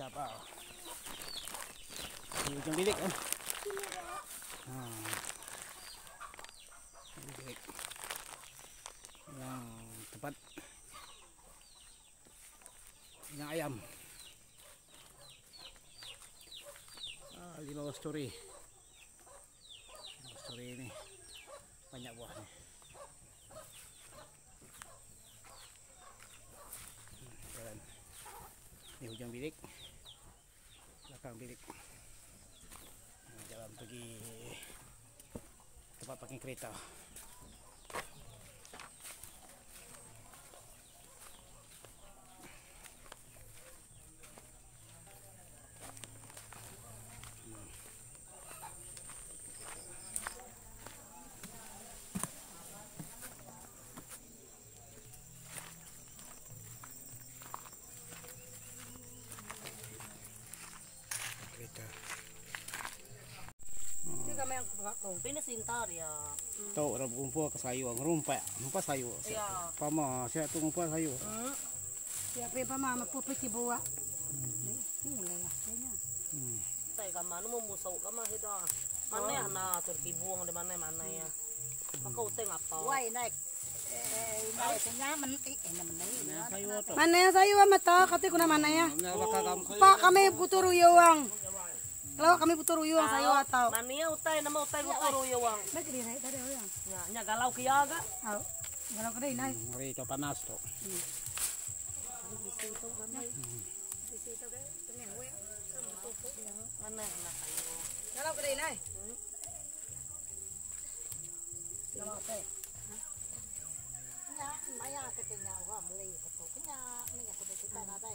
apa? Di ujung bilik kan? Bilik yang tempat yang ayam. 5 story. 5 story ini banyak buahnya. Jalan di ujung bilik, belakang bilik. Jalan pergi tempat parking kereta. Pinasintar ya. Tahu orang kumpul ke sayur, ngerumpak, rumpak sayur. Ya. Pama, saya tu ngumpul sayur. Siapa pama mapupi buat. Tay kama nu musau kama hida. Mana ya na turki buang di mana ya. Maka uteng apa? Wai naik. Mana ya sayur mata kati kuna mana ya? Pak kami butuh ruyuang. Kalau kami butuh ruyuang sayur atau? Mania utay nama utay butuh ruyuang. Nya galau kia ga? Galau kedai naik. Ngeri itu panas tuh. Mana nak sayur? Galau kedai naik. Galau teh. Nya maya ketenya gua beli itu. Nya nih aku dah ada.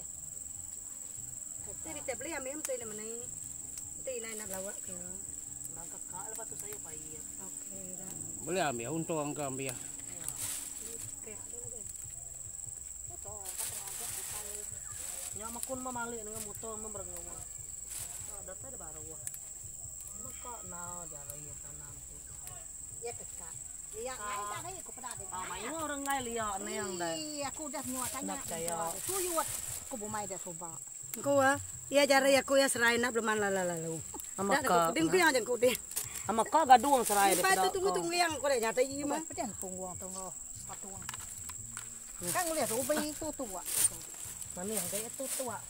Jadi kita beli ambil tu ini mana ini? Itu ini nak lawak ke? Nak kakak lepas tu saya payah. Okey dah. Boleh ambil untuk angka ambil. Nya makun mamali dengan motor memberengawa. Ada tadi baru. Maka na jara ya tanam tu. Ya kakak. Lihat ngai dah ni aku pernah ada. Mai orang ngai lihat ni yang dah. Aku dah nyuat tanya. Nak saya. Tuyuat aku bumai dah coba. Kau ya jara ya aku ya serai nak belum lalu. Amaka. Kuding piang jangan kuding. Amaka gaduang serai Lepas tu tunggu yang kau dah nyata ini mah. Jangan tunggu patuang. Kan lihat ubi itu tua. Mana yang kayak itu tua.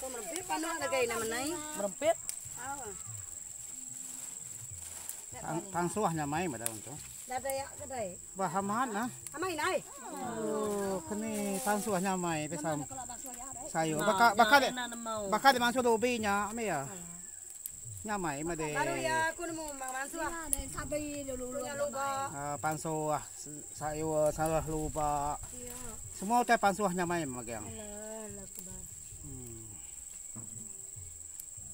Kau merempit panu ada gaya nama nai. Merempit. Tangsuahnya main pada untuk. Ada ya kedai. Bahaman nah. Amai nai. Oh, kini tangsuahnya main besam sayur. Nah, Bakal dimasuk ubinya, ame ya. Nyamai made. Baru ya aku nemu masuk. Sabi dulu lupa. Pansuah sayur salah lupa. Iya. Semua teh pansuahnya main magang.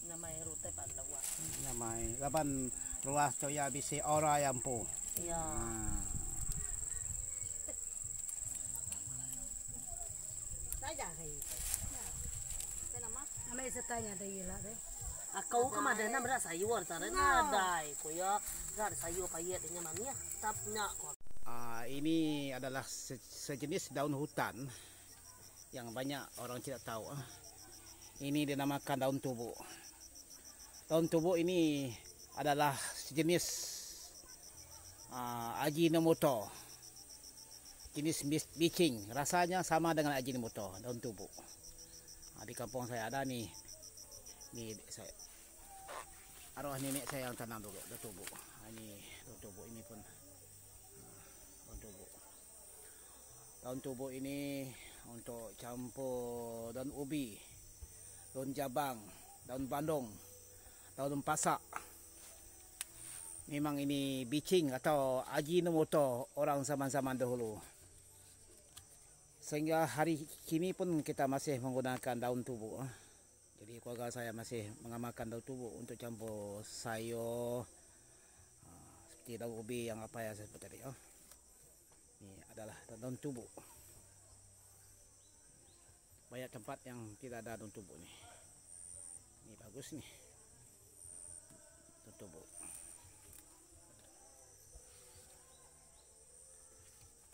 Nyamai rute pandawa. Nyamai laban ruas tu ya bisi ora yang po. Iya. Saja hai. Amai setanya ada ilah deh. Aku kemana na beras sayur cara na dai kuya beras sayur payet dengan mania tapnya kok. Ini adalah sejenis daun hutan yang banyak orang tidak tahu. Ini dinamakan daun tubuh. Daun tubuh ini adalah sejenis Ajinomoto, jenis bicing, rasanya sama dengan Ajinomoto, daun tubuh. Di kampung saya ada nih saya arwah nenek saya yang tanam dulu daun tubuh. Ini daun tubuh ini pun daun tubuh. Daun tubuh ini untuk campur daun ubi, daun jabang, daun bandung, daun pasak. Memang ini bicing atau Ajinomoto orang zaman-zaman dahulu. Sehingga hari kini pun kita masih menggunakan daun tubuh. Jadi keluarga saya masih mengamalkan daun tubuh untuk campur sayur seperti daun ubi yang apa ya seperti tadi. Ini adalah daun tubuh. Banyak tempat yang tidak ada daun tubuh nih. Ini bagus nih. Daun tubuh.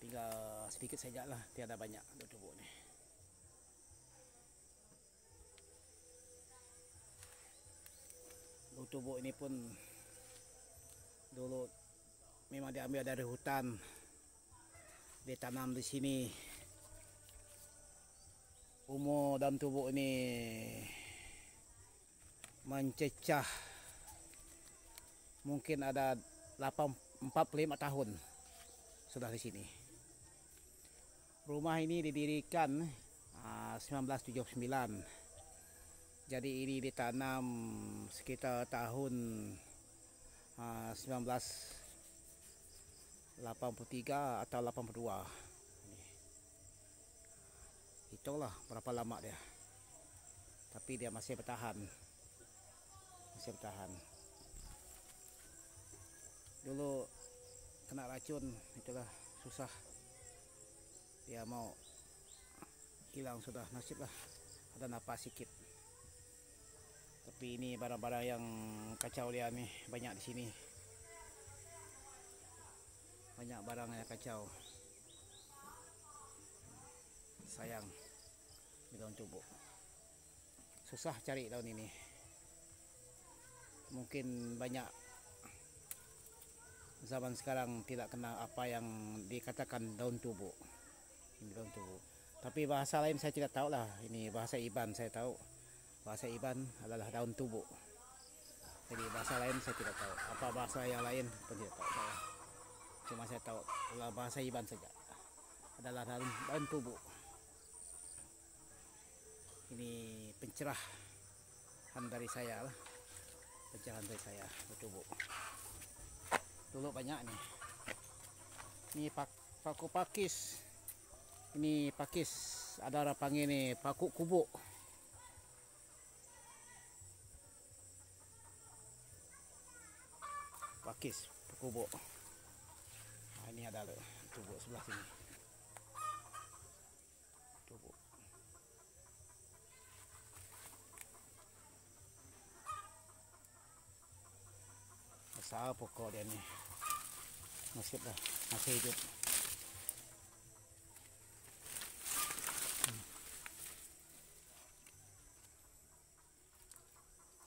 Tinggal sedikit saja lah, tiada banyak daun tubuh nih. tubuh ini pun dulu memang diambil dari hutan, ditanam di sini. Umur daun tubuh ini mencecah mungkin ada 45 tahun sudah di sini. Rumah ini didirikan 1979. Jadi ini ditanam sekitar tahun 1983 atau 82. Hitunglah berapa lama dia. Tapi dia masih bertahan. Masih bertahan. Dulu kena racun, itulah susah. Dia mau hilang sudah, nasib lah. Ada napas sikit. Tapi ini barang-barang yang kacau dia nih, banyak di sini. Banyak barang yang kacau. Sayang di daun tubuh. Susah cari daun ini. Mungkin banyak zaman sekarang tidak kenal apa yang dikatakan daun tubuh. Ini daun tubuh. Tapi bahasa lain saya tidak tahu lah. Ini bahasa Iban saya tahu. Bahasa Iban adalah daun tubuh. Jadi bahasa lain saya tidak tahu. Apa bahasa yang lain pun tidak tahu saya. Cuma saya tahu adalah bahasa Iban saja. Adalah daun tubuh. Ini pencerahan dari saya lah. Pencerahan dari saya daun tubuh. Dulu banyak nih. Ini paku pakis. Ini pakis. Ada orang panggil nih paku kubuk. Pakis kubuk. Nah, ini ada tubuh sebelah sini. Tubuh. Besar pokok dia ni. Nasib lah, masih hidup.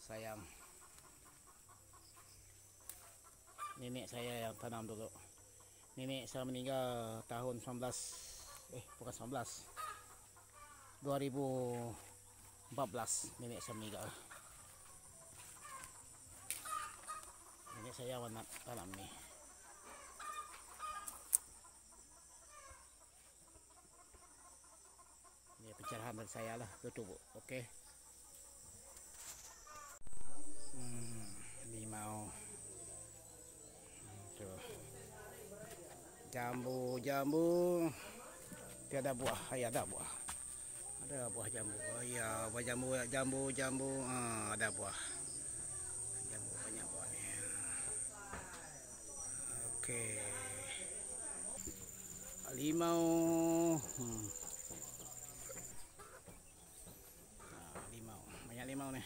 Sayang. Nenek saya yang tanam dulu. Nenek saya meninggal tahun 2014 nenek saya meninggal. Nenek saya warna tanam ni. Ini pencerahan dari saya lah, tutup. Okey. Limau. Jambu tiada buah, ada buah. Ada buah jambu. Oh ya, buah jambu. Ada buah. Jambu banyak buah ni. Okey. Limau. Limau. Banyak limau ni.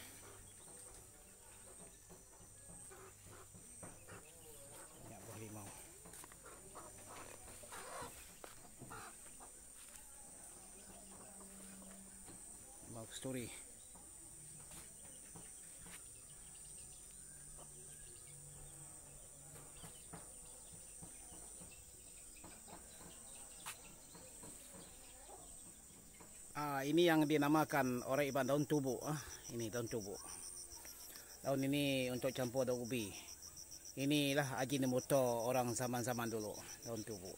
Banyak buah limau. Story. Ini yang dinamakan orang Iban daun tubuh. Ini daun tubuh. Daun ini untuk campur daun ubi. Inilah Ajinomoto orang zaman-zaman dulu, daun tubuh.